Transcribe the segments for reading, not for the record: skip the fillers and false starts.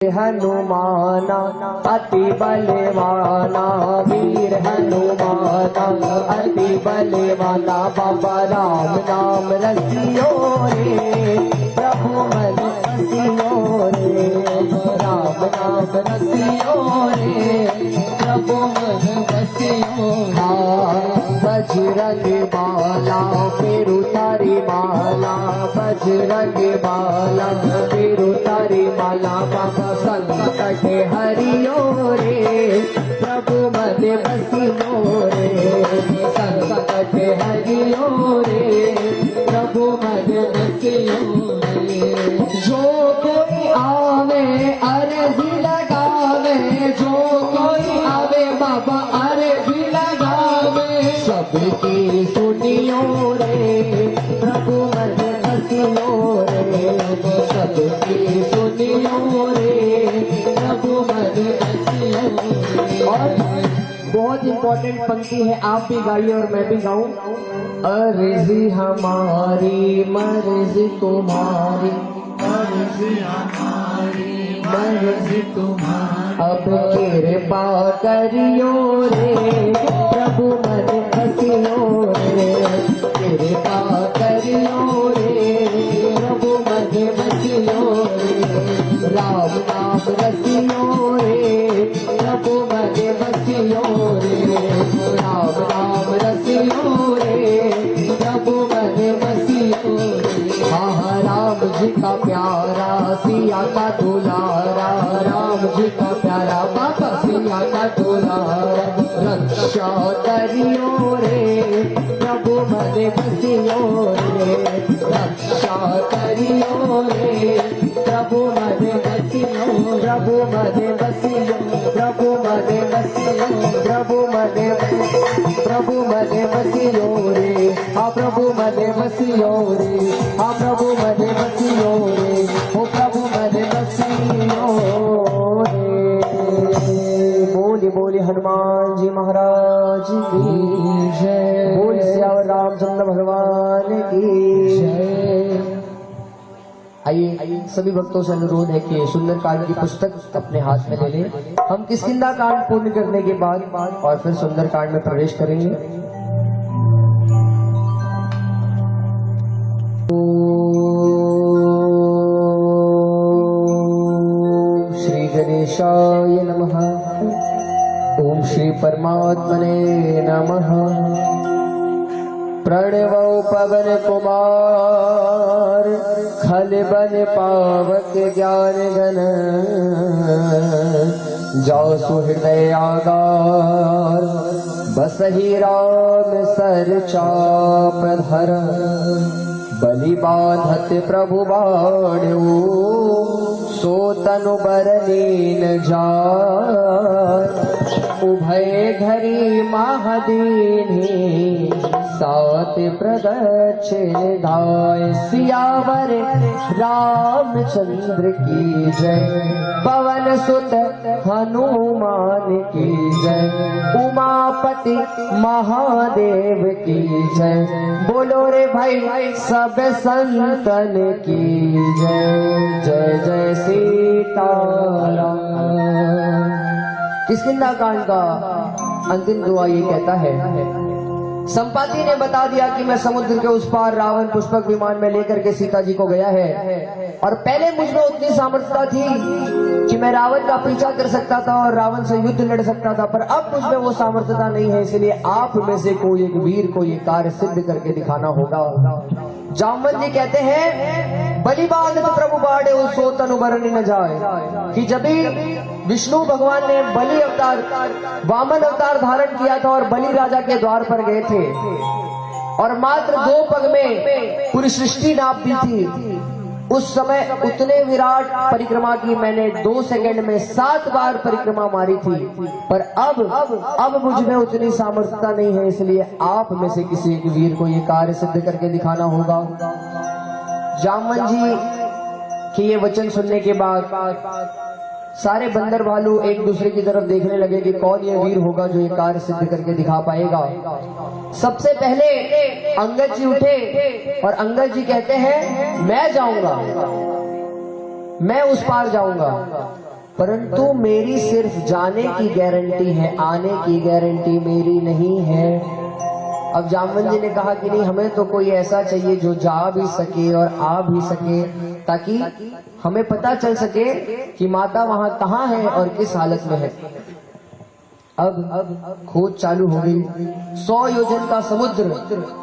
हनुमाना अति बलवाना, वीर हनुमाना अति बलवाना। बाबा राम नाम रसियो रे, प्रभु मन रसियो रे। राम नाम रसियो रे, प्रभु मन रसियो। बजरंग बाला फेरु तारी माला, बजरंग बाला फेरु तारी माला। बाबा संकट हरियो रे, प्रभु मन बसियो रे। संकट हरियो रे, प्रभु मन बसियो रे। जो कोई आवे अर्जी लगावे, जो कोई आवे बाबा अर्जी लगावे। सबकी सुनियो रे, प्रभु मन बसियो रे। सबकी सुनियो रे, प्रभु मन बसियो रे। और बहुत इंपॉर्टेंट पंक्ति है, आप भी गाइए और मैं भी गाऊं। अर्जी हमारी मर्जी तुम्हारी, अर्जी हमारी मर्जी तुम्हारी। अब कृपा करियो रे, प्रभु मन बसियो रे। कृपा करियो रे, प्रभु मन बसियो रे। राम नाम रसियो रे, प्रभु मन बसियो रे। राम नाम रसियो रे, प्रभु मन बसियो रे। हाँ राम जी का प्यारा, सिया का दुलारा। राम जी का प्यारा, बाबा सिया का दुलारा। रक्षा करियो रे, प्रभु मन बसियो रे। रक्षा करियो रे, प्रभु मन बसियो। प्रभु मन बसियो, प्रभु मन बसियो, प्रभु मन प्रभु मन बसियो रे। हाँ प्रभु मन बसियो रे, हाँ प्रभु मन बसियो रे। हो प्रभु मन बसियो रे। बोले बोले हनुमान जी महाराज की जय। बोल श्याम रामचंद्र भगवान की जय। आइए सभी भक्तों से अनुरोध है कि सुंदरकांड की पुस्तक अपने हाथ में ले लें। हम किष्किंधा कांड पूर्ण करने के बाद और फिर सुंदरकांड में प्रवेश करेंगे। ओम श्री गणेशाय नमः। ओम श्री परमात्मने नमः। प्रणवौ पवन कुमार, खल बन पावक ज्ञान गण। जाओ सुहृदय आगार, बसहि राम सर चाप धर। बलि बाधत प्रभु बाढ़ो, सो तनु बरनीन जाय। उभय घरी महादीनी, सात प्रदक्षिण धाय। सियावर रामचंद्र की जय, पवन सुत हनुमान की जय। उमापति महादेव की जय। बोलो रे भाई सब संतन की जय। जय जय सीताराम। किष्किंधा कांड का अंतिम दुआ ये कहता है, संपाति ने बता दिया कि मैं समुद्र के उस पार रावण पुष्पक विमान में लेकर के सीता जी को गया है। और पहले मुझ में उतनी सामर्थ्यता थी कि मैं रावण का पीछा कर सकता था और रावण से युद्ध लड़ सकता था, पर अब मुझ में वो सामर्थ्यता नहीं है। इसलिए आप में से कोई एक वीर को ये कार्य सिद्ध करके दिखाना होगा। जामवंत जी कहते हैं, बलि बाधत प्रभु बाढ़े सो तनु बरनी न जाए। कि जब विष्णु भगवान ने बलि अवतार, वामन अवतार धारण किया था और बलि राजा के द्वार पर गए थे और मात्र 2 पग में पूरी सृष्टि नाप दी थी, उस समय उतने विराट परिक्रमा की मैंने 2 सेकंड में 7 बार परिक्रमा मारी थी। पर अब मुझ में उतनी सामर्थ्यता नहीं है। इसलिए आप में से किसी एक वीर को ये कार्य सिद्ध करके दिखाना होगा। जामवंत जी के ये वचन सुनने के बाद सारे बंदर भालू एक दूसरे की तरफ देखने लगे कि कौन ये वीर होगा जो ये कार्य सिद्ध करके दिखा पाएगा। सबसे पहले अंगद जी उठे और अंगद जी कहते हैं मैं जाऊंगा, मैं उस पार जाऊंगा। परंतु मेरी सिर्फ जाने की गारंटी है, आने की गारंटी मेरी नहीं है। अब जामवंत जी ने कहा कि नहीं, हमें तो कोई ऐसा चाहिए जो जा भी सके और आ भी सके, ताकि हमें पता चल सके कि माता वहां कहाँ है और किस हालत में है। अब खोज चालू हो गई। 100 योजन का समुद्र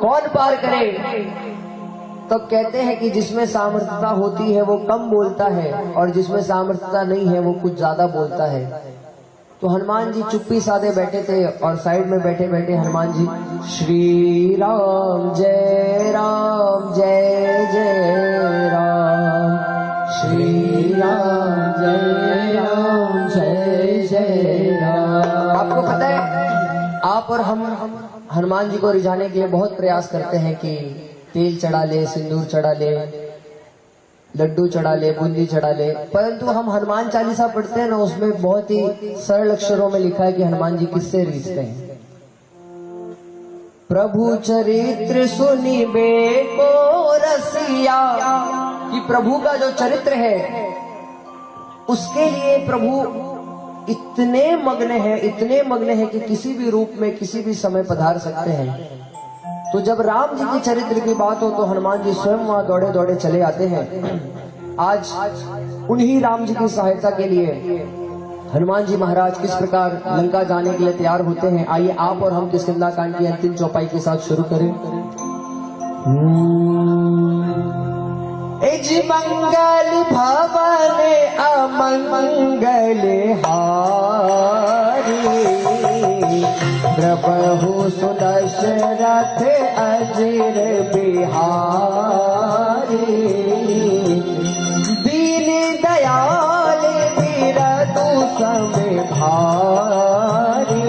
कौन पार करे? तब कहते हैं कि जिसमें सामर्थ्यता होती है वो कम बोलता है, और जिसमें सामर्थ्यता नहीं है वो कुछ ज्यादा बोलता है। तो हनुमान जी चुप्पी साधे बैठे थे, और साइड में बैठे बैठे हनुमान जी श्री राम जय जय राम, श्री राम जय जय राम। आपको पता है, आप और हम हनुमान जी को रिझाने के लिए बहुत प्रयास करते हैं कि तेल चढ़ा ले, सिंदूर चढ़ा ले, लड्डू चढ़ा ले, बूंदी चढ़ा ले, परंतु हम हनुमान चालीसा पढ़ते हैं ना, उसमें बहुत ही सरल अक्षरों में लिखा है कि हनुमान जी किससे रीझते हैं। प्रभु चरित्र सुनिबे को रसिया, कि प्रभु का जो चरित्र है उसके लिए प्रभु इतने मग्न है कि किसी भी रूप में किसी भी समय पधार सकते हैं। तो जब राम जी की चरित्र की बात हो तो हनुमान जी स्वयं वहां दौड़े दौड़े चले आते हैं। आज उन्हीं राम जी की सहायता के लिए हनुमान जी महाराज किस प्रकार लंका जाने के लिए तैयार होते हैं। आइए आप और हम किष्किंधा कांड की अंतिम चौपाई के साथ शुरू करें। मंगल भवन अमंगल हारी, प्रभु सुदशरथ अजिर बिहारी, दीन दयाल बिरतु सम भारी,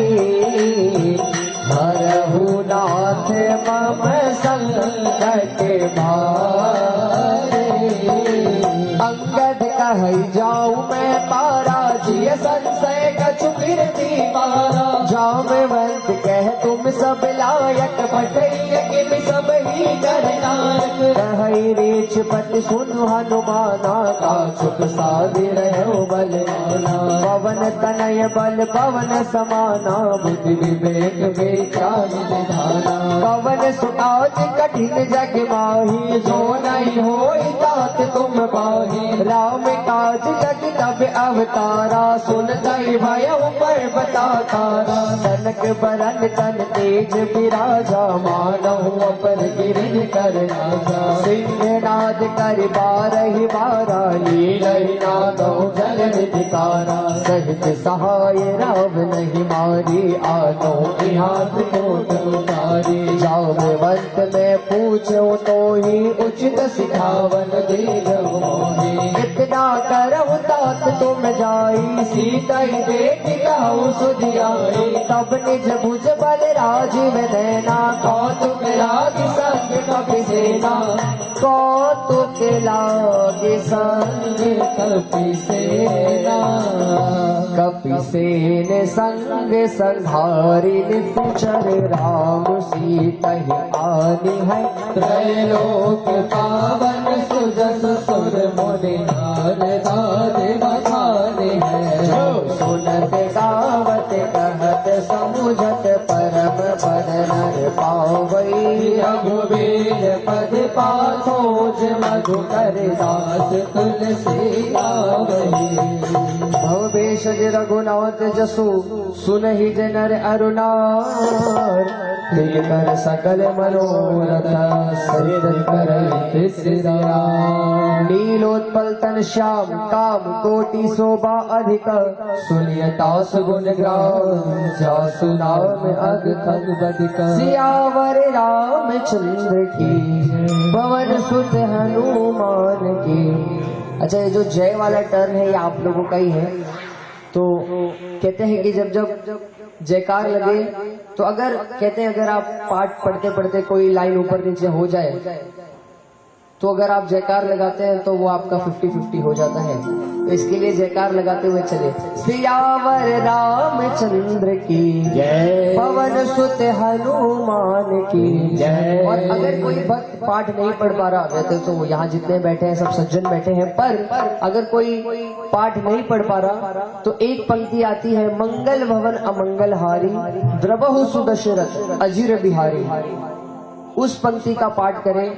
हरहु नाथ मम संकट भारी। अंगद कहि जाऊं मैं तारा, जिय संशय कछु फिरती मारा, जामवंत कह तुम सब लायक, बटैय किम सब ही करनायक, कहि रीछ पति सुनु हनुमाना, का चुप साधि रहो बलवाना, पवन तनय बल पवन समाना, बुद्धि विवेक विचार निधाना, पवन सुआज कठिन जग माही, जो नहीं होई तात तुम पाही, राम काज जग तब अवतारा, सुनतई भयउ पर्वता तारा, कनक बरन तन तेज विराजा, मानहु अपर गिरिन कर राजा, सिंहनाद कर बारहि बारा, लीलहि नादहु जल निधिकारा, सहित सहाय राम नहीं मारी, आनो हाथ कोट उतारी, जामवंत में पूछो तो ही उचित सिखावन दीन मोहि, इतना करहु तात तुम जाई, सीता ही देख कहु सुधियाई, तब निज भुज बल राजीव नैना, कौतुक लाग संग कपि सेना, कौतुक लाग संग कपि सेना, कपि सेन संग संहारी, निकुचर राम सीता ही आनी है, त्रैलोक पावन सुजस सुर मुनि नारद बखाने हैं, जो सुनत गावत कहत समुझत परम पद नर पावई, रघुवीर पद पाथोज मधुकर दास तुलसी गावई, भवेशज रघुनाथ जसु सुनहि जनर अरुणार, तिल कर सकल मनोरथ सिद्ध करहि सिद्धि, नीलोत्पल तन श्याम काम कोटि शोभा अधिक, सुनिय तास गुण ग्राम, जासु नाम अग खग बदिक, सियावर रामचंद्र की, पवन सुत हनुमान की। अच्छा, ये जो जय वाला टर्न है ये आप लोगों का ही है। तो कहते हैं कि जब जब जयकार लगे तो अगर कहते हैं अगर आप पाठ पढ़ते पढ़ते कोई लाइन ऊपर नीचे हो जाए तो अगर आप जयकार लगाते हैं तो वो आपका 50-50 हो जाता है। तो इसके लिए जयकार लगाते हुए चले। सियावर रामचंद्र की जय, पवन सुत हनुमान की जय। और अगर कोई भक्त पाठ नहीं पढ़ पा रहा, वैसे तो यहाँ जितने बैठे हैं सब सज्जन बैठे हैं, पर अगर कोई पाठ नहीं पढ़ पा रहा तो एक पंक्ति आती है, मंगल भवन अमंगल हारी, द्रबहु सुदशरथ अजिर बिहारी। उस पंक्ति का पाठ करें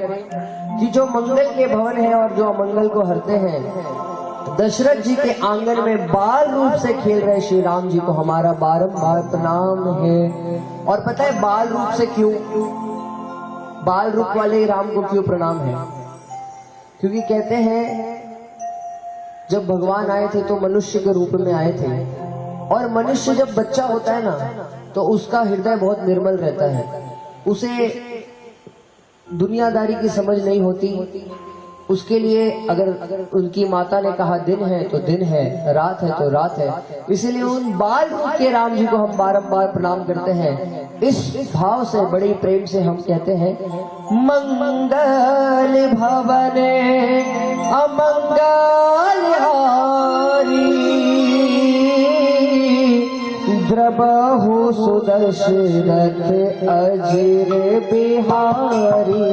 कि जो मंगल के भवन है और जो अमंगल को हरते हैं। दशरथ जी के आंगन में बाल रूप से खेल रहे श्री राम जी को हमारा बारंबार प्रणाम है। और पता है बाल रूप से क्यों, बाल रूप वाले राम को क्यों प्रणाम है? क्योंकि कहते हैं जब भगवान आए थे तो मनुष्य के रूप में आए थे, और मनुष्य जब बच्चा होता है ना तो उसका हृदय बहुत निर्मल रहता है, उसे दुनियादारी की समझ नहीं होती। उसके लिए अगर उनकी माता ने कहा दिन है तो दिन है, रात है तो रात है। इसीलिए उन बाल रूप के राम जी को हम बारंबार प्रणाम करते हैं। इस भाव से बड़े प्रेम से हम कहते हैं, मंगल भवन अमंगल हारी, द्रबहु सुदशरथ अजिर बिहारी।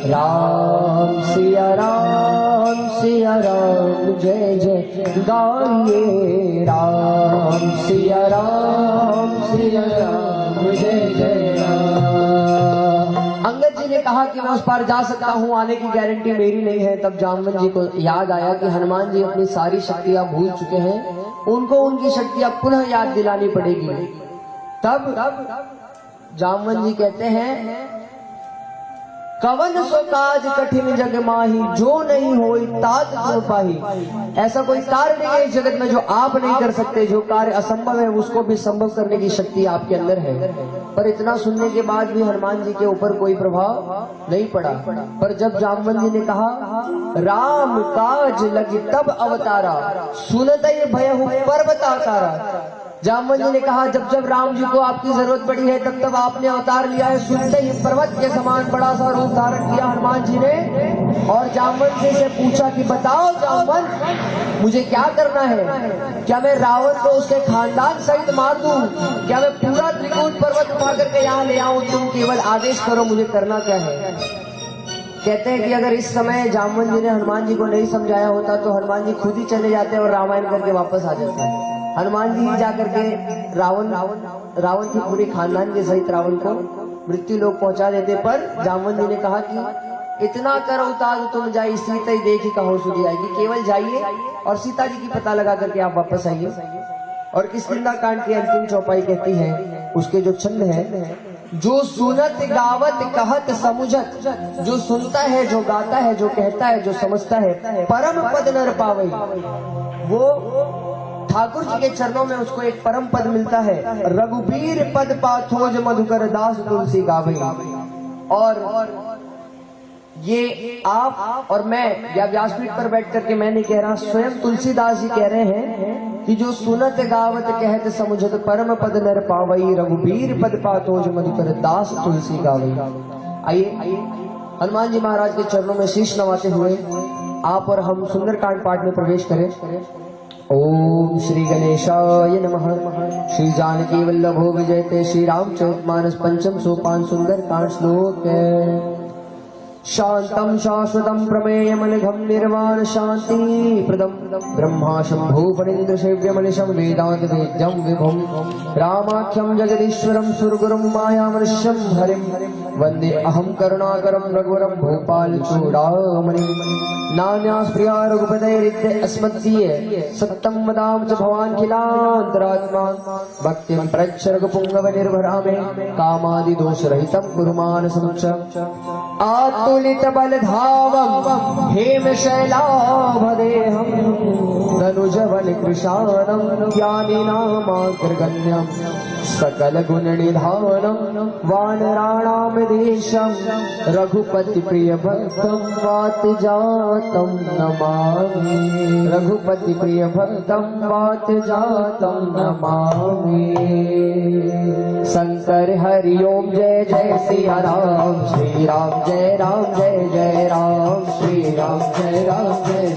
राम सिया राम जय जय गाइए, राम सिया राम जय जय राम। अंगद जी ने कहा कि मैं उस पार जा सकता हूँ, आने की गारंटी मेरी नहीं है। तब जामवंत जी को याद आया कि हनुमान जी अपनी सारी शक्तियां भूल चुके हैं, उनको उनकी शक्तियां पुनः याद दिलानी पड़ेगी। तब जामवंत जी कहते हैं, कवन सो काज कठिन जग माही, जो नहीं होई तात तुम पाही। ऐसा कोई कार्य नहीं है इस जगत में जो आप नहीं कर सकते। जो कार्य असंभव है उसको भी संभव करने की शक्ति आपके अंदर है। पर इतना सुनने के बाद भी हनुमान जी के ऊपर कोई प्रभाव नहीं पड़ा। पर जब जामवंत जी ने कहा, राम काज लगी तब अवतारा, सुनत भयहु पर्वताकारा। जामवंत जी ने कहा, जब जब राम जी को आपकी जरूरत पड़ी है तब तब आपने अवतार लिया है। सुनते ही पर्वत के समान बड़ा सा रूप धारण किया हनुमान जी ने। और जामवंत जी से पूछा कि बताओ जामवंत, मुझे क्या करना है? क्या मैं रावण को उसके खानदान सहित मार दूं? क्या मैं पूरा त्रिकूट पर्वत उठा करके यहाँ ले आऊं? तुम केवल आदेश करो, मुझे करना क्या है। कहते हैं कि अगर इस समय जामवंत जी ने हनुमान जी को नहीं समझाया होता तो हनुमान जी खुद ही चले जाते और रामायण करके वापस आ जाते। हनुमान जी जाकर के रावण की पूरी खानदान के सहित रावण को मृत्यु लोक पहुंचा देते। पर जामवंत जी ने कहा कि इतना कर उतार तुम जाई, सीता ही देखी कहो सुधी आएगी। केवल जाइए और सीता जी की पता लगा करके आप वापस आइए। और किष्किंधा कांड की अंतिम चौपाई कहती है, उसके जो छंद है, जो सुनत गावत कहत समुझत, जो सुनता है, जो गाता है, जो कहता है, जो समझता है, परम पद नर पावई। वो ठाकुर जी के चरणों में उसको एक परम पद मिलता है। रघुबीर पद पाथोज मधुकर दास तुलसी गावई। और ये आप और मैं या व्यासपीठ पर बैठ करके मैं नहीं कह रहा, स्वयं तुलसीदास जी कह रहे हैं कि जो सुनत गावत कहत समुझत परम पद नर पावई, रघुबीर पद पाथोज मधुकर दास तुलसी गावई। आइए हनुमान जी महाराज के चरणों में शीश नवाते हुए आप और हम सुंदरकांड पाठ में प्रवेश करें। ओम श्री गणेशाय नमः। श्री जानकी वल्लभो विजयते श्री रामचरितमानस पंचम सोपान सुंदरकांड श्लोक। शांतम शाश्वतम प्रमेयमनघम निर्वाण शांति प्रदम ब्रह्मा शंभु फणीन्द्र सेव्यमनिशम वेदांत वेद्यम विभुम रामाख्यम जगदीश्वरम सुरगुरुम मायामनुष्यम हरिम वंदे अहम करुणाकरम रघुवरम भूपाल चूड़ामणि। नान्यास्प्रिया रघुपतैरिद्य अस्मदीय सत्तम वदाम च भवान् खिलान्तरात्मा भक्तिं प्रच्छ रघुपुंगव निर्भरा मे कामादि दोष रहितं कुरु मानसं च। आतुलित बलधावं हेम शैलाभदेहं तनुजवन कृशानं ज्ञानिनामाग्रगण्यं सकल गुण निधानम वानराणाम देशम रघुपति प्रिय भक्तम वात जातम नमामि। रघुपति प्रिय भक्तम वात जातम नमामि। शंकर हरि ओम जय जय सिया राम, श्री राम जय जय राम, श्री राम जय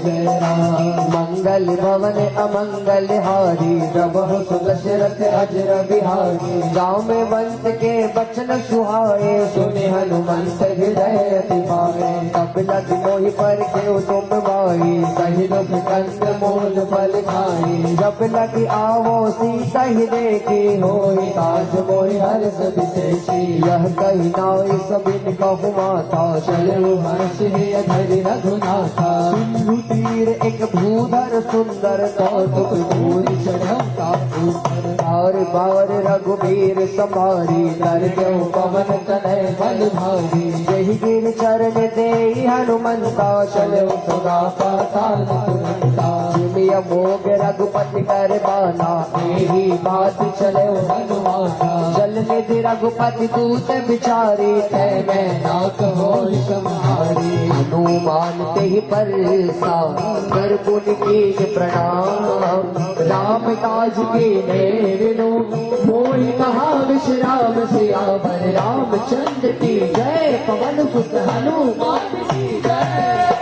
जय राम। मंगल भवन अमंगल हारी, प्रभु सुदशरथ अजर बिहारी। गाँव में बंत के बचन सुहाए, सुने हनुमंत हृदय अति भावे। तब लग मोहि पर के तुम भाई, सही दुख कंद मोल फल खाई। जब लग आवो सीता ही देखी, होई काज मोहि हर्ष विशेषी। यह कही नाई सबिन कहु माता, चलो हर्ष है धरि रघुनाथा। सिंधु तीर एक भूधर सुंदर, कौतुक भूरि चढ़ता ऊपर। और बार रघुबीर संभारी, कर देव पवन तनय बल भारी। जहि गिर चरण देहि हनुमंता, चलो सदा पाताल तुरंता। जिमिय मोग रघुपति कर बाना, यही बात चलो हनुमाना। जल निधि रघुपति दूत बिचारी, तै मैं नाक होई सम्हारी। हनुमान तेहि परसा, कर पुनि कीन प्रणाम। राम काज कीने बिनु, मोहि कहा विश्राम। सियावर रामचंद्र की जय, पवन सुत हनुमान की जय।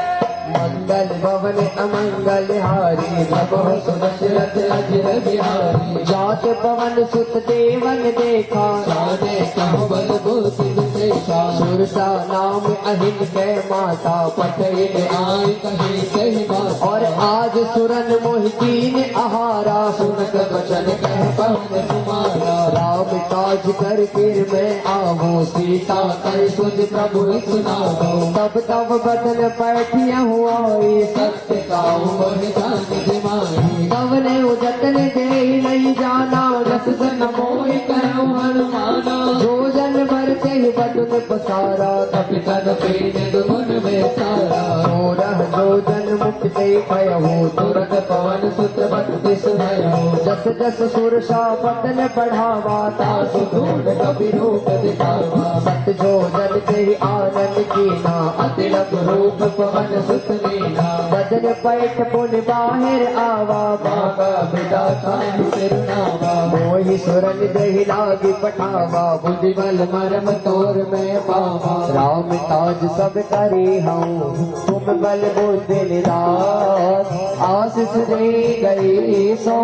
मंगल भवन अमंगल हारी, प्रभु सुदशरथ अजर बिहारी। जात पवन सुत देवन देखा, सारे कहो बल बुद्धि विशेषा। सुरसा नाम अहिन के माता, पठिन आय कहे कही बात। और आज सुरन मोहि दीन आहारा, सुनत बचन कह पवन कुमारा। राम काज कर फिर मैं आवो, सीता कर सुध प्रभु सुनावो। तब तब बदन पैठिया हुआ, सत्य काऊ मोहि जान दिमाही। कवने उजतन दे नहीं जाना, रस सन मोहि करो हनुमाना। जो जन भरते ही बटुन पसारा, कपि तन पीन दुगुन में सारा। सोरह जो जन मुक्ति भयो, तुरत पवन सुत बट सुनयो। जस जस सुरसा पतन बढ़ावा, तासु धूल कपि रूप दिखावा। सत जो जन ते आनंद कीना, अतिलक रूप पवन सुत लीना। बदन पैठ पुन बाहिर आवा, बाबा बिदा खान सिरनावा। मोहि सुरन दहि लागी पठावा, बुद्धि बल मरम तोर में पावा। राम काज सब करी हूँ, तुम बल बुद्धि निदान। आशीष दे गई सो,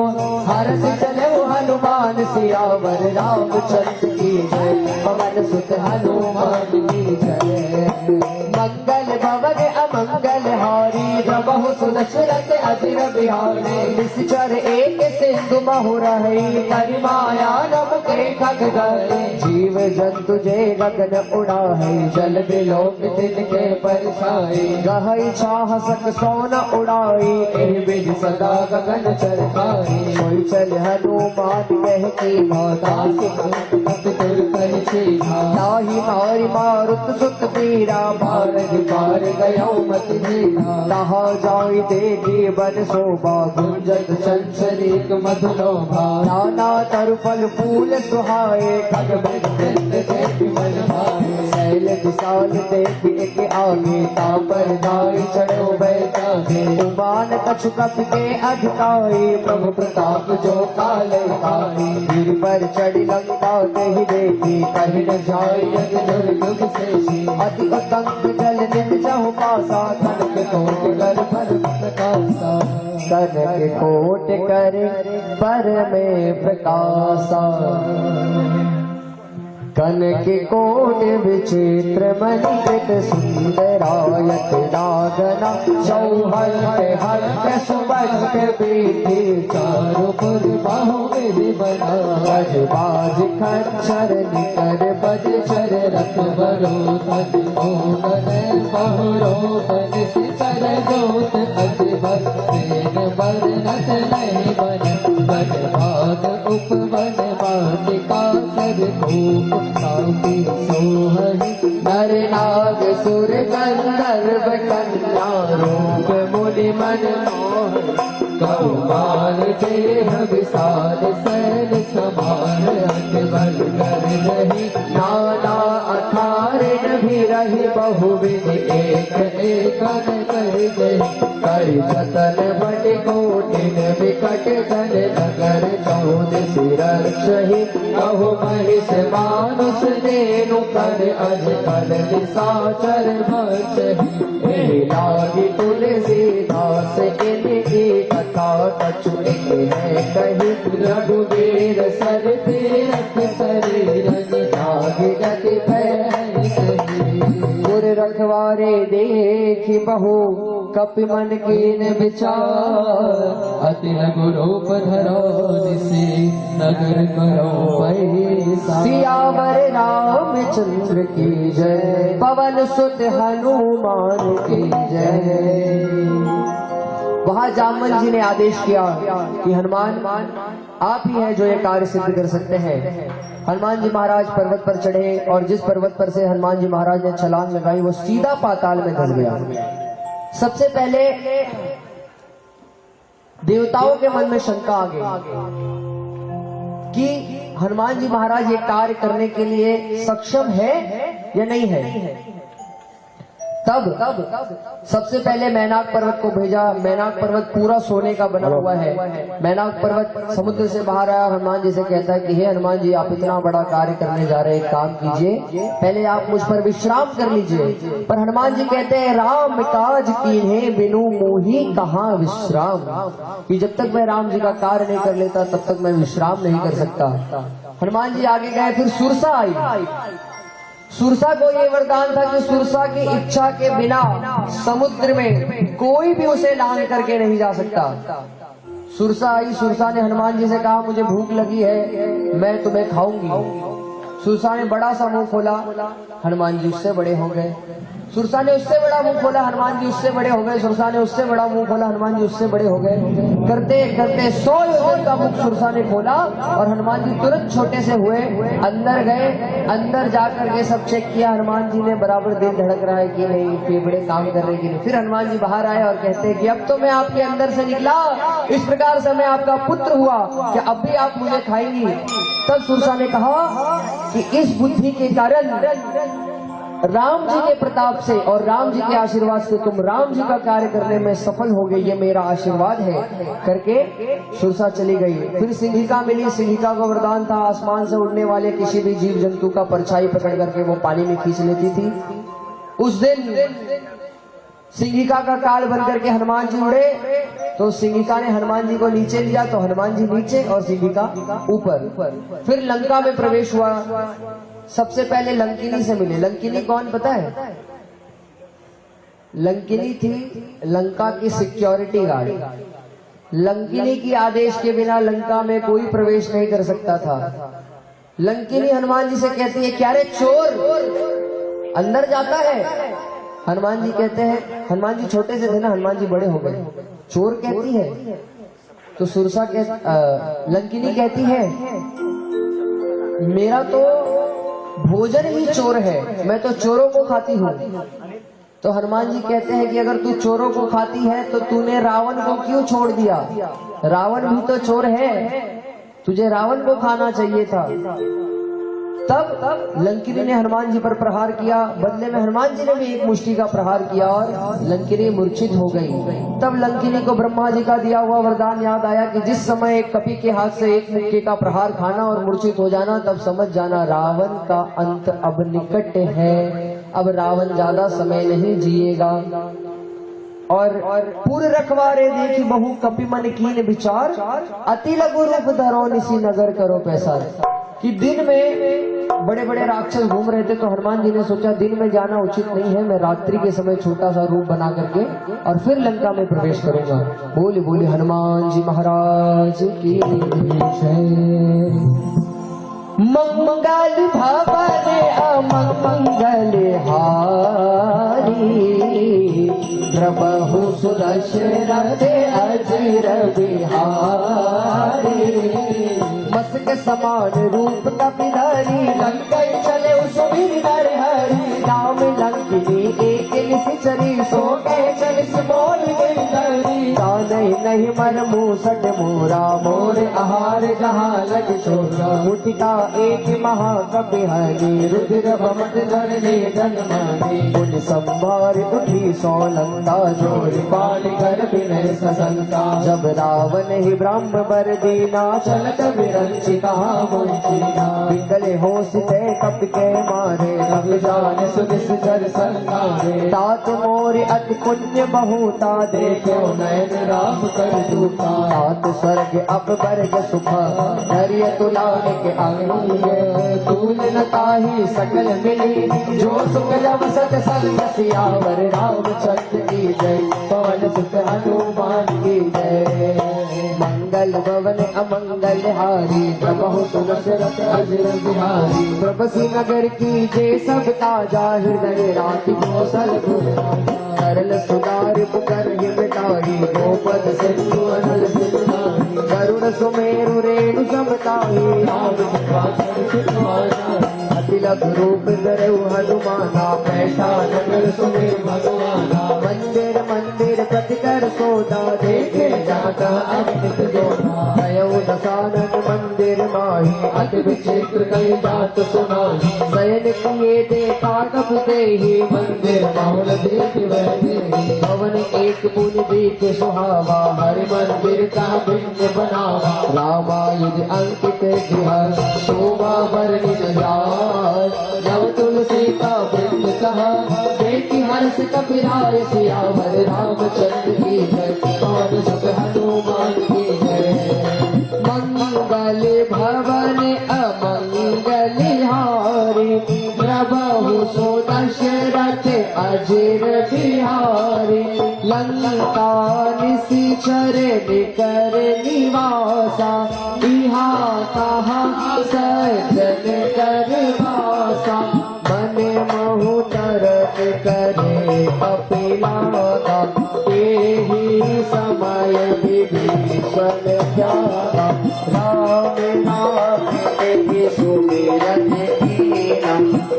हर्ष चलो हनुमान। सियावर रामचंद्र की जय, पवन सुत हनुमान की जय। मंगल भवन अमंगल हारी, प्रभु सुदशरथ अजर बिहारी। निश्चर एक सिंधु महु रही, करि माया नभ के खग गए। जीव जंतु जे गगन उड़ाहे, जल बिलोक तिनके परछाई। गहई छाह सक सोन उड़ाई, एहि विधि सदा गगन चरखाई। कोई चल हनुमान कह की माता, ताहि मारी मारुत सुत पीरा। भारत पार गयो मति धीरा, तहा जाई देखी बन शोभा। गुंजत चंचलिक मधुलोभा, नाना तरु फल फूल सुहाए। खग मृग वृंद देखि मन भाए, शैल विशाल देखि एक आगे। तापर दाई चढ़ो बैठागे, उबान कछु कपि के अधिकारी। प्रभु प्रताप जो काले कारी, गिर पर चढ़ी लंका कही देखी। कही न जाय यज्ञ दुर्ग शेषी, अति उत्तंग जल निज जहु पासा। कनक कोट कर पर प्रकाशा, कनक कोट कर पर में प्रकाशा। कनक कोट विचित्र मणिकृत सुंदरायत नागना। चौहट हट सुबंत बीती, चारों पुर बाहु मेरे बना। गज बाज खच्चर निकर बज चर रख बरो तज मोगन बहुरो बन सितर जोत अति भक्ति बरनत नहीं बन। बन भाग उपवन वाटिका कर भूप कांति सोहनी। नर नाग सुर गंधर्व कन्या रूप मुनि मन मोहन। कौमार देह विशाल सैल समान। जतन बट कोटिन विकट धन नगर चौद सिरक्षहि कहो महिष मानुष देनु कर अज कल निशाचर भक्षहि लागी तुलसीदास इनकी कथा कछु है कही रघुवीर सर तीरथ शरीरन लागी गति भय गुर रखवारे देखी बहु कपि मन कीन विचार अति लघु रूप धरो जिसे नगर करो पैसा। सियावर रामचंद्र की जय पवन सुत हनुमान की जय। वहां जामवंत जी ने आदेश किया कि हनुमान आप ही हैं जो ये कार्य सिद्ध कर सकते हैं। हनुमान जी महाराज पर्वत पर चढ़े और जिस पर्वत पर से हनुमान जी महाराज ने छलांग लगाई वो सीधा पाताल में धस गया। सबसे पहले देवताओं के मन में शंका आ गई कि हनुमान जी महाराज ये कार्य करने के लिए सक्षम है या नहीं है। तब सबसे पहले मैनाक पर्वत को भेजा। मैनाक पर्वत पूरा सोने का बना हुआ है। मैनाक पर्वत समुद्र से बाहर आया, हनुमान जी से कहता है कि हे हनुमान जी, आप इतना बड़ा कार्य करने जा रहे हैं, एक काम कीजिए, पहले आप मुझ पर विश्राम कर लीजिए। पर हनुमान जी कहते हैं राम काज कीन्हे बिनु मोही कहाँ विश्राम, कि जब तक मैं राम जी का कार्य नहीं कर लेता तब तक मैं विश्राम नहीं कर सकता। हनुमान जी आगे गए, फिर सुरसा आई। सुरसा को ये वरदान था कि सुरसा की इच्छा के बिना समुद्र में कोई भी उसे लांघ करके नहीं जा सकता। सुरसा आई। सुरसा ने हनुमान जी से कहा मुझे भूख लगी है, मैं तुम्हें खाऊंगी। सुरसा ने बड़ा सा मुंह खोला, हनुमान जी उससे बड़े हो गए। सुरसा ने उससे बड़ा मुंह खोला, हनुमान जी उससे बड़े हो गए। सुरसा ने उससे बड़ा मुंह खोला, हनुमान जी उससे बड़े हो गए। करते करते 100 योजन का मुख सुरसा ने खोला और हनुमान जी तुरंत छोटे से हुए। अंदर गए, अंदर जाकर के सब चेक किया, हनुमान जी ने बराबर दिल धड़क रहा है कि नहीं, फेफड़े काम कर रहे कि नहीं। फिर हनुमान जी बाहर आए और कहते हैं कि अब तो मैं आपके अंदर से निकला, इस प्रकार से मैं आपका पुत्र हुआ, क्या अब भी आप मुझे खाएंगी। तब सुरसा ने कहा कि इस बुद्धि के कारण राम जी के प्रताप से और राम जी के आशीर्वाद से तुम राम जी का कार्य करने में सफल हो गए, ये मेरा आशीर्वाद है करके सुरसा चली गई। फिर सिंहिका मिली। सिंहिका को वरदान था आसमान से उड़ने वाले किसी भी जीव जंतु का परछाई पकड़ करके वो पानी में खींच लेती थी। उस दिन सिंहिका का काल बन करके हनुमान जी उड़े, तो सिंहिका ने हनुमान जी को नीचे लिया, तो हनुमान जी नीचे और सिंहिका ऊपर। फिर लंका में प्रवेश हुआ। सबसे पहले लंकिनी से मिले। लंकिनी कौन पता है? लंकिनी थी लंका की सिक्योरिटी गार्ड। लंकिनी की आदेश के बिना लंका में कोई प्रवेश नहीं कर सकता था। लंकिनी हनुमान जी से कहती है क्या रे चोर, अंदर जाता है? हनुमान जी कहते हैं, हनुमान जी छोटे से थे ना, हनुमान जी बड़े हो गए। चोर कहती है तो सुरसा लंकिनी कहती है मेरा तो भोजन ही चोर है, मैं तो चोरों को खाती हूँ। तो हनुमान जी कहते हैं कि अगर तू चोरों को खाती है तो तूने रावण को क्यों छोड़ दिया? रावण भी तो चोर है, तुझे रावण को खाना चाहिए था। तब लंकिनी ने हनुमान जी पर प्रहार किया। बदले में हनुमान जी ने भी एक मुष्टि का प्रहार किया और लंकिनी मूर्छित हो गई। तब लंकिनी को ब्रह्मा जी का दिया हुआ वरदान याद आया कि जिस समय एक कपि के हाथ से एक मुक्के का प्रहार खाना और मूर्छित हो जाना, तब समझ जाना रावण का अंत अब निकट है, अब रावण ज्यादा समय नहीं जिएगा। और पूर्व रखवारे देखी बहु कपि मन कीन विचार, अति लघु रूप धरो निसी नगर करो पैसार। कि दिन में बड़े बड़े राक्षस घूम रहे थे, तो हनुमान जी ने सोचा दिन में जाना उचित नहीं है, मैं रात्रि के समय छोटा सा रूप बना करके और फिर लंका में प्रवेश करूंगा। बोले बोले हनुमान जी महाराज की जय। मंगल भवन अमंगल हारी, प्रभु सुदशरथ अजिर बिहारी। मस्क समान रूप कपिधारी, लंका चले सुबीर हरि। राम लंकिनी एक निशचरी, सो के चल बोल गिरधरी। नहीं नहीं हर मूसट मोरा मोर आहार जहाँ लग छोरा उठता एक महाकवि हरि रुद्र भमट धरने धन माने उन संभार उठी सोनंदा जोर पाल कर विनय ससंता जब रावण ही ब्रह्म बर दीना चलत विरंचिता मुंचिना निकले होश ते कप के मारे लग जान सुनिस जर संगारे तात मोर अति पुण्य बहुता देखो नयन राम कर दूता तात स्वर्ग अप वर्ग सुख धैर्य तुलाने के अंग तूल न ताही सकल मिली जो सुख जब सत संग सियावर रामचंद्र की जय पवन सुत हनुमान की जय मंगल भवन अमंगल हारी प्रभु सुदशरथ अजर बिहारी प्रभसी नगर की जय सब ताजा हृदय राति कौशल सरल सुधार पुकर ही मिटाई गोपद सिंधु अनल सिंहारी करुण सुमेरु रेणु समताई राम कृपाकर सिद्धारा अतिलक रूप धरऊ हनुमाना बैठा नगर सुने भगवाना मंदिर मंदिर प्रतिकर सोदा देखे जाता अमित जोड़ा गयो दशानन मंदिर माही अति विचित्र कई जात सुनाही शयन किए देखा कब देही मंदिर माहौल देख बैठे भवन एक पुन देख सुहावा हरि मंदिर का भिन्न बनावा रामायुध अंकित गृह शोभा वर्णित जाय जब तुलसी का वृंद कहा देखी हर्ष कपिराय सियावर रामचंद्र की जय पवन सुत हनुमान की जय मंगल भवन अमंगल हारी प्रभु सो दशरथ अजिर बिहारी लंका निशिचर निकर निवासा इहा कहा सजन कर भासा मन महु तरत करे कपिलादा तेहि समय विभीषण जाता राम नाम के सुमिरन कीना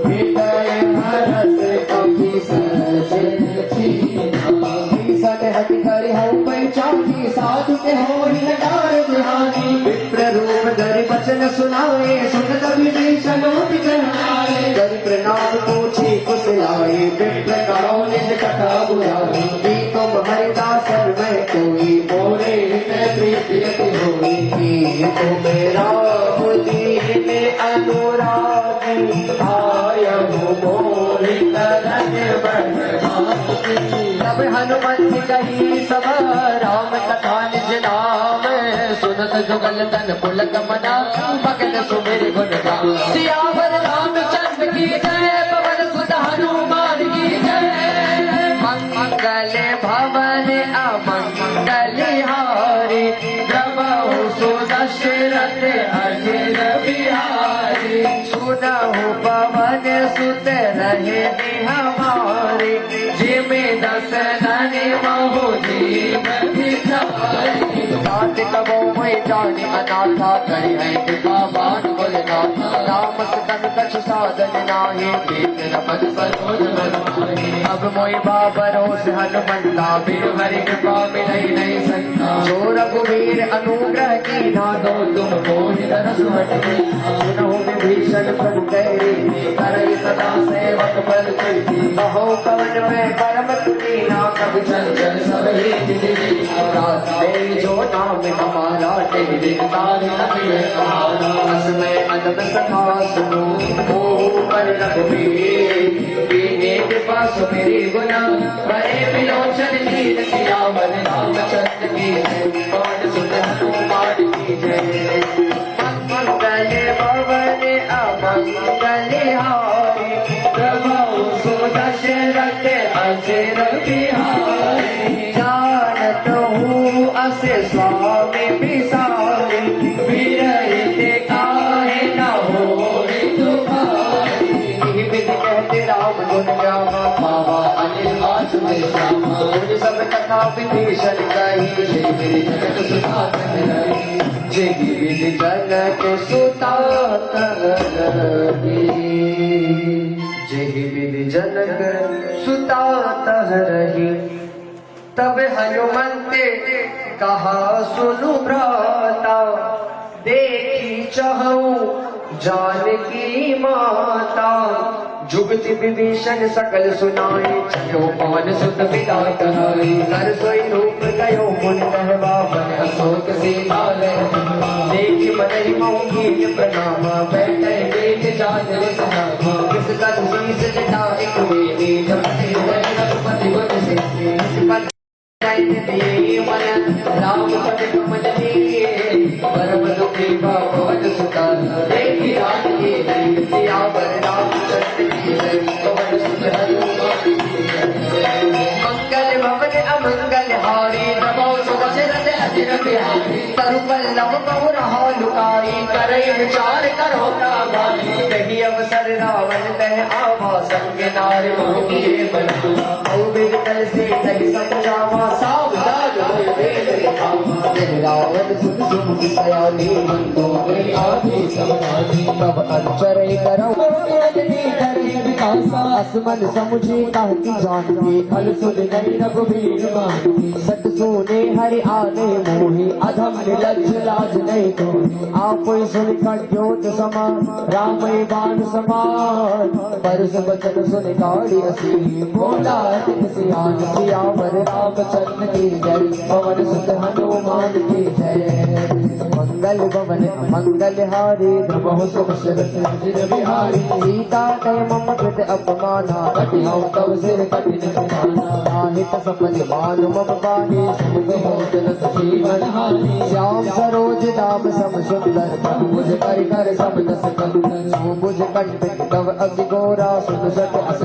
हृदय हरस कपि सजन छीना भीषण हट कर हूँ पैचानी साधु के हो लगार बिहानी विप्र रूप धरि वचन सुनाए सुनत विभीषण बिगड़ाए कर प्रणाम पूछी कुशलाए विप्र करो निज कथा बुलाए की तुम हरिदास में कोई मोरे हृदय प्रीति होई की तुम राम दीन अनुरागी आय मोहि तरन तब हनुमंत कही सब राम कथा निज नाम सुनत जुगल तन पुलक मना भगत सुमिर गुण गान सियावर रामचंद्र की जय पवन सुत हनुमान की जय मंगल भवन अमंगल हारी प्रभु सुदशरथ अजिर बिहारी सुनहु पवन सुत रहे हमारे जिमे दशरथ महु जीव भिखारी नाथ कबो मैं जानी अनाथा करी है कृपा बाण बोलनाथा राम सकन कछ साधन नाही प्रीत रमन सरोज बरमाही अब मोई बाबरो से हनुमंता बिन हरि कृपा मिलई नहीं सकता जो रघुवीर अनुग्रह की नादो तुम कोहि तरस हटे सुनहु विभीषण प्रभु कहरे करई सदा सेवक बल चलती कहो कवन में परम तुनी ना कभी चल चल सब ही दिली तेरी जो नाम हमारा तेरी दिलदार नबी हमारा असमय अदब सखा सुनो ओ पर रघुवीर कीने कृपा सुमेरी गुना बड़े विलोचन लीन सियावर रामचंद्र की जय पवन सुत हनुमान की जय मंगल भवन अमंगल हारी प्रभु सो दशरथ अजिर बिहारी जानत हूँ असे स्वामी बिसारी विरहित काहे न होए तुम्हारी विधि कहते राम गुण गावा पावा अनिल आस में श्यामा मुझ सब कथा विभीषण कही जय मेरे जनक सुता रही जय गिरिज जनक सुता रही जय विधि जनक सुता रही तब हनुमंत कहा सुनु भ्राता देखी चाहूं जानकी माता जुगति विभीषण सकल सुनाए चलो पवन सुत पिता कराई कर सोई रूप गयो मुन कहवा बन अशोक सीता देख मन मोही प्रणाम बैठे देख जान सनामा किस का शीस जटा एक वेदी जपते रघुपति गुण से किस मन राम पद कमल परम दुखी भगवत सुता देखी रात की सियावर रामचंद्र की पवन सुत हनुमान मंगल भवन अमंगल हारी नमो सुदशरथ अजिर बिहारी तरुपल्लव बहु रहा लुकाई करई विचार करो प्रागानी कही अवसर रावण तह आवा संग नार मोही बना औबिद तल से तही समझावा सावधान हो वेद लिखावा रावण सुन सुन सयानी मन तो गई आधी समानी तब अंचरे करो असमन समुझे कहती जानती खल सुन गई रघुबीर मानती सत सोने हरि आने मोहे अधम लज्ज लाज नहीं तो आप सुन कट्योत समा राम बाण समान परस वचन सुन गाड़ी हसी बोला सियान सियावर रामचंद्र की जय पवन सुत हनुमान की जय मंगल भवन मंगल हारी द्रवहु सुख सिर बिहारी सीता तय मम कृत अपमाना कटिहौ तव सिर कठिन पिधाना आहित सपन मान मम पानी सुख मोचन जीवन हानि श्याम सरोज दाम सम सुंदर बुझ कर कर सब दस कंदर बुझ कंठ तव अति गोरा सुन सक अस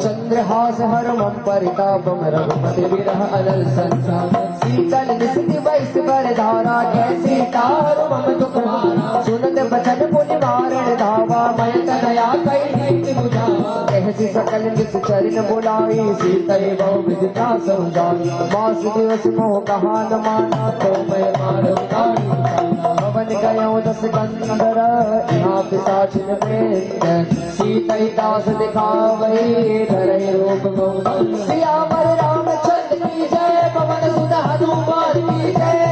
चंद्रहास हर मम परितापम रघुपति विरह अनल संसार शीतल निस्ति वैस बर धारा कैसी तार मम दुख मारा सुनत बचन पुनि मारण धावा मैं तनया कई बुझावा कहसी सकल निस चरण बुलाई सीतल बहु विदिता समझाई मास दिवस मोह कहा न माना तो मैं मारो भवन गयो दस कंदर यहाँ पिशाचिन में सीतई दास दिखावई धरे रूप गौतम सियावर रामचंद्र की जय पवन सुत हनुमान की जय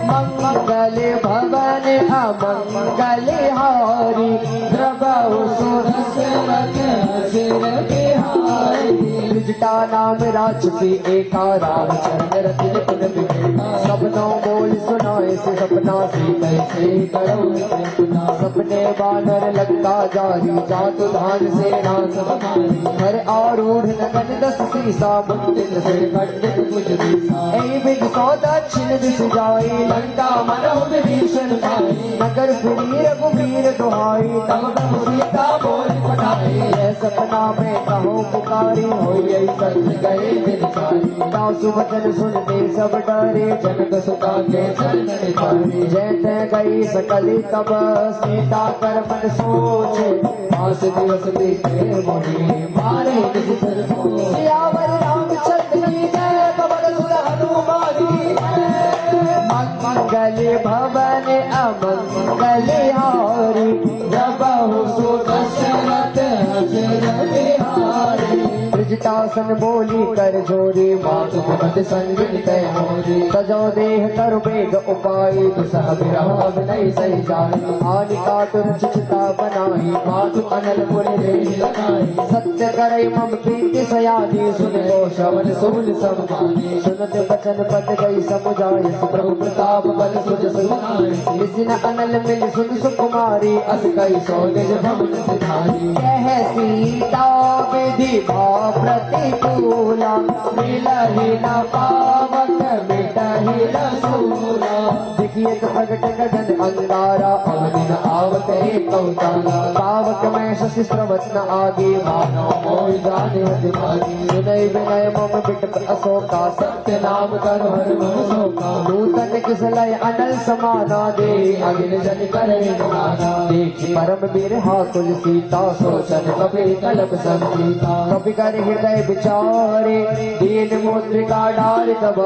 मंगल भवन अमंगल हारी द्रवहु सुदशरथ अजिर बिहारी ब्रजटा नाम राजसी एका राम चरण रतिन पुन विभेदा सबनों बोल सुनाए से सपना सीतई से करो कृपा सपने बानर लंका जारी जातु धान से नास बहारी हर आरूढ़ नगन दस सीसा मुंडिल से खंडित कुछ दिशा ऐ विद सौ दक्षिण दिश जाई लंका मनहु विभीषण भाई नगर फिरी रघुबीर दुहाई तब प्रभु सीता बोल पठाई ऐ सपना में कहो पुकारी होई सत्य गए दिन सारी दासु वचन सुनते सब डरे जनक सुता के चरण निधारे जय तय गई सकली तब सीता कर मन सोचे आस दिवस बीते मोही मारे निज सर सियावर रामचंद्र की जय पवन सुत हनुमान की जय मंगल भवन अमंगल हारी द्रवहु सुदशरथ अजिर बिहारी ब्रजटासन बोली कर जोरी मातु मत संगित तय मोरी सजो देह कर वेग उपाय दुसह विरह नहीं सही जाई हानि काटुर चिता बनाई मातु अनल पुर देहि लगाई सत्य करई मम कीर्ति सयानी सुन लो श्रवण सुन सब मानी सुनत बचन पद गई समुझाई प्रभु प्रताप बल सुज सुनाई निसिन अनल मिल सुन सुकुमारी अस कई सो निज भवन सिधारी कह सीता विधि भाव प्रतिकूला मिलहि न पावक मिटहि रसूला देखिए तो प्रगट गगन अंगारा अवधि न आवत एक अवतारा पावक में शशि स्रवत न आगे मानो मोह जाने अधिकारी विनय विनय मम बिट अशोका सत्य नाम कर हर मम शोका नूतन किसलय अनल समाना दे अगिन जन करे गाना देखी परम बिरहा कुल सीता सोचन कपि कलप संगीता कपि कर हृदय विचारे दीन मुद्रिका डाल तब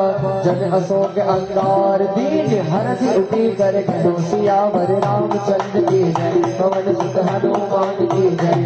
जन बसों के अंगार दीन हरस उठी कर कहो सियावर रामचंद्र की जय, पवन सुत हनुमान की जय।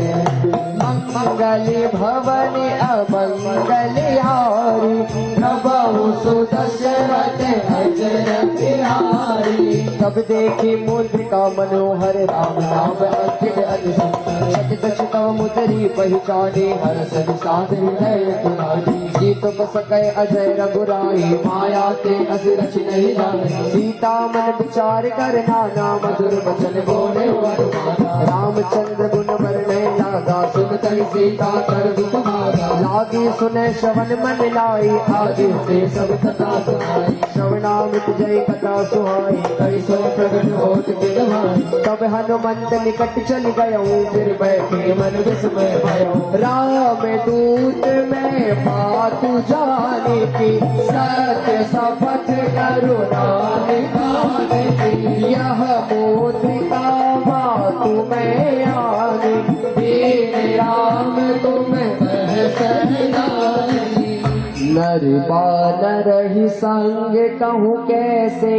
मंगल भवन अमंगल हारी, प्रभु सुदशरथ अजर बिहारी। तब देखी मुद्रिका मनोहर राम नाम अंकित अति तव मुदरी पहचानी, हर्ष विषाद हृदय तुम्हारी। जीत बस गए अजय रघुराई, माया ते असुरच नहीं जाने। सीता मन विचार कर नाना, मधुर वचन बोले वरुमाना। रामचंद्र गुण वर्णय लागा, सुन कई सीता कर दुख भागा। लागी सुने श्रवण मन लाई, आगे से सब कथा सुनाई। श्रवणामृत जय कथा सुहाई, कई सो प्रगट होत बिन भाई। तब हनुमंत निकट चल गयो, फिर बैठे मन विस्मय भयो। राम दूत में बात जाने की, सत्य शपथ करुणा निभाने की। यह मोद्रिका बात में आने, दीन राम तुम्हें सहजानी। नर बानर ही संग कहूँ कैसे,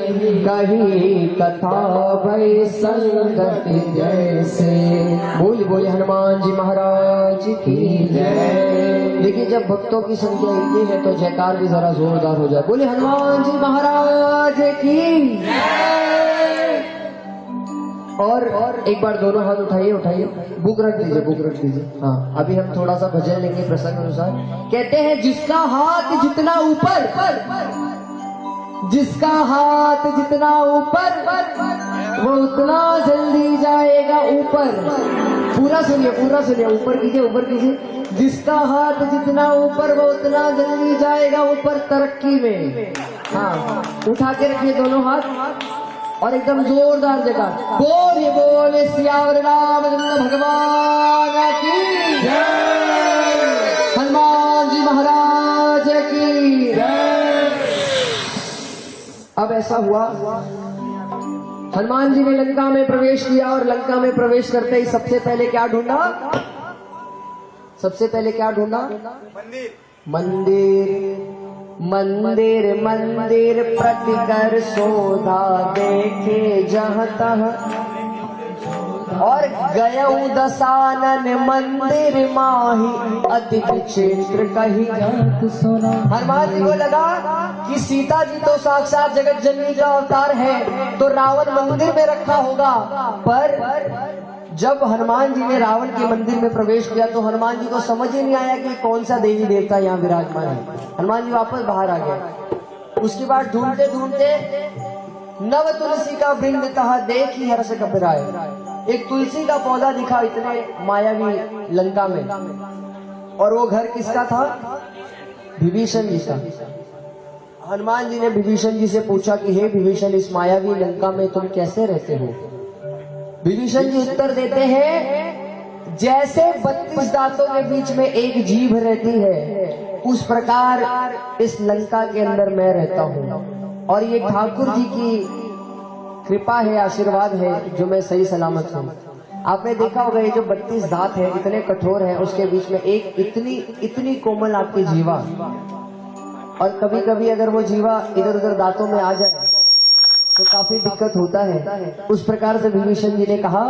कही कथा भई संगति जैसे। बोल बोले हनुमान जी महाराज की जय। देखिए जब भक्तों की संख्या इतनी है तो जयकार भी जरा जोरदार हो जाए। बोले हनुमान जी महाराज की जय। और एक बार दोनों हाथ उठाइए उठाइए, बुक रख दीजिए, बुक रख दीजिए। हाँ अभी हम थोड़ा सा भजन लेंगे प्रसंग अनुसार। कहते हैं जिसका हाथ जितना ऊपर, जिसका हाथ जितना ऊपर, वो उतना जल्दी जाएगा ऊपर। पूरा सुनिए, पूरा सुनिए, ऊपर कीजिए, ऊपर कीजिए। जिसका हाथ जितना ऊपर, वो उतना जल्दी जाएगा ऊपर तरक्की में। हाँ उठा के रखिए दोनों हाथ और एकदम जोरदार जगह बोले बोले सियावर रामचंद्र भगवान की जय, हनुमान जी महाराज की जय। अब ऐसा हुआ, हनुमान जी ने लंका में प्रवेश किया और लंका में प्रवेश करते ही सबसे पहले क्या ढूंढा? सबसे पहले क्या ढूंढा? मंदिर। मंदिर मंदिर मंदिर प्रतिकर शोधा, देखे जहाँ तहाँ और गयऊ दसानन मंदिर माही, अति क्षेत्र कही जात सुना। हनुमान जी को लगा कि सीता जी तो साक्षात जगत जननी का अवतार है, तो रावण मंदिर में रखा होगा। पर जब हनुमान जी ने रावण के मंदिर में प्रवेश किया तो हनुमान जी को समझ ही नहीं आया कि कौन सा देवी देवता यहाँ विराजमान है। हनुमान जी वापस बाहर आ गए। उसके बाद ढूंढते ढूंढते नव तुलसी का वृंद कहा, देखी हर्ष कपराए। एक तुलसी का पौधा दिखा इतने मायावी लंका में, और वो घर किसका था? विभीषण जी का। हनुमान जी ने विभीषण जी से पूछा कि हे विभीषण, इस मायावी लंका में तुम कैसे रहते हो? विभीषण जी उत्तर देते हैं, जैसे 32 दांतों के बीच में एक जीभ रहती है, उस प्रकार इस लंका के अंदर मैं रहता हूँ। और ये ठाकुर जी की कृपा है, आशीर्वाद है, जो मैं सही सलामत हूँ। आपने देखा होगा ये जो 32 दांत है इतने कठोर हैं, उसके बीच में एक इतनी कोमल आपकी जीवा, और कभी कभी अगर वो जीवा इधर उधर दांतों में आ जाए तो काफी दिक्कत होता है। उस प्रकार से विभीषण जी ने कहा